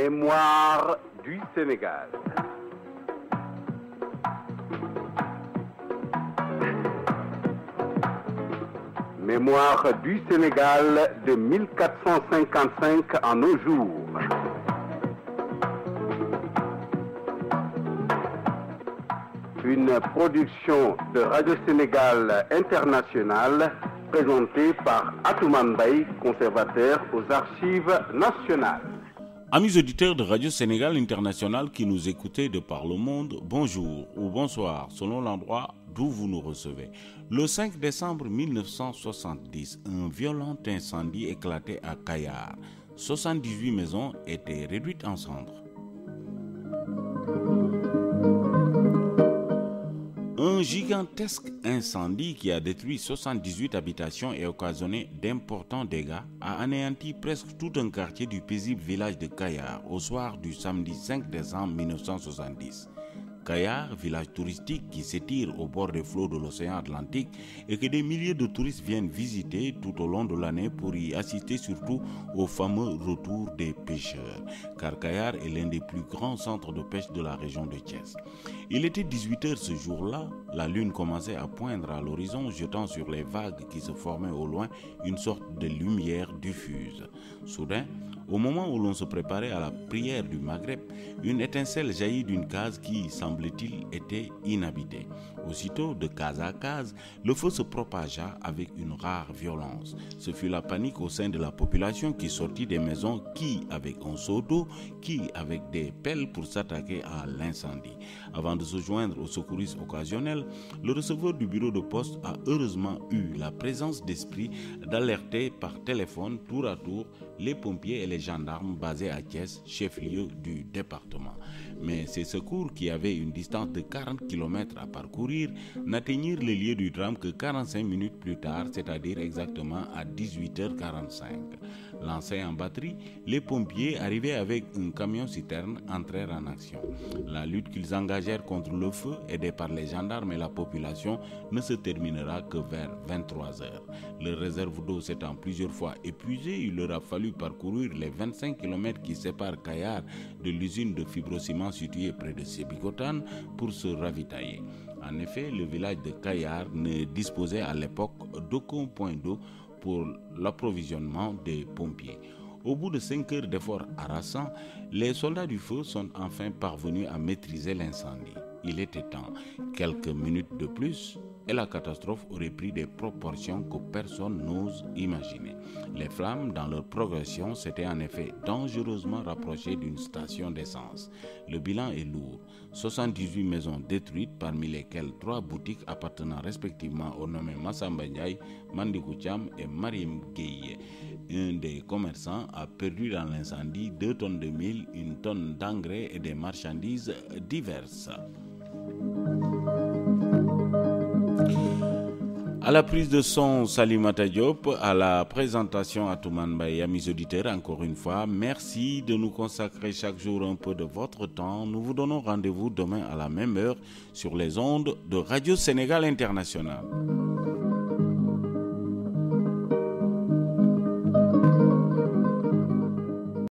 Mémoire du Sénégal. Mémoire du Sénégal de 1455 à nos jours. Une production de Radio Sénégal International présentée par Atoumane Mbaye, conservateur aux Archives nationales. Amis auditeurs de Radio Sénégal International qui nous écoutez de par le monde, bonjour ou bonsoir selon l'endroit d'où vous nous recevez. Le 5 décembre 1970, un violent incendie éclatait à Kayar. 78 maisons étaient réduites en cendres. Un gigantesque incendie qui a détruit 78 habitations et occasionné d'importants dégâts a anéanti presque tout un quartier du paisible village de Kayar au soir du samedi 5 décembre 1970. Kayar, village touristique qui s'étire au bord des flots de l'océan Atlantique et que des milliers de touristes viennent visiter tout au long de l'année pour y assister surtout au fameux retour des pêcheurs, car Kayar est l'un des plus grands centres de pêche de la région de Thiès. Il était 18h ce jour-là, la lune commençait à poindre à l'horizon, jetant sur les vagues qui se formaient au loin une sorte de lumière diffuse. Soudain, au moment où l'on se préparait à la prière du Maghreb, une étincelle jaillit d'une case qui, semble-t-il, était inhabitée. Aussitôt, de case à case, le feu se propagea avec une rare violence. Ce fut la panique au sein de la population qui sortit des maisons, qui avec un seau d'eau, qui avec des pelles pour s'attaquer à l'incendie. Avant de se joindre aux secouristes occasionnels, le receveur du bureau de poste a heureusement eu la présence d'esprit d'alerter par téléphone tour à tour les pompiers et les gendarmes basés à Thiès, chef-lieu du département. Mais ces secours, qui avaient une distance de 40 km à parcourir, n'atteignirent le lieu du drame que 45 minutes plus tard, c'est-à-dire exactement à 18h45. Lancés en batterie, les pompiers, arrivés avec un camion-citerne, entrèrent en action. La lutte qu'ils engagèrent contre le feu, aidés par les gendarmes et la population, ne se terminera que vers 23h. Le réserve d'eau s'étant plusieurs fois épuisé, il leur a fallu parcourir les 25 km qui séparent Kayar de l'usine de fibrociment située près de Sébikotane pour se ravitailler. En effet, le village de Kayar ne disposait à l'époque d'aucun point d'eau pour l'approvisionnement des pompiers. Au bout de 5 heures d'efforts harassants, les soldats du feu sont enfin parvenus à maîtriser l'incendie. Il était temps. Quelques minutes de plus et la catastrophe aurait pris des proportions que personne n'ose imaginer. Les flammes, dans leur progression, s'étaient en effet dangereusement rapprochées d'une station d'essence. Le bilan est lourd. 78 maisons détruites, parmi lesquelles 3 boutiques appartenant respectivement aux nommés Massamba Ndiaye, Mandikou Thiam et Mariam Gueye. Un des commerçants a perdu dans l'incendie 2 tonnes de mil, 1 tonne d'engrais et des marchandises diverses. À la prise de son, Salimata Diop, à la présentation, Atoumane Mbaye. Amis auditeurs, encore une fois, merci de nous consacrer chaque jour un peu de votre temps. Nous vous donnons rendez-vous demain à la même heure sur les ondes de Radio Sénégal International.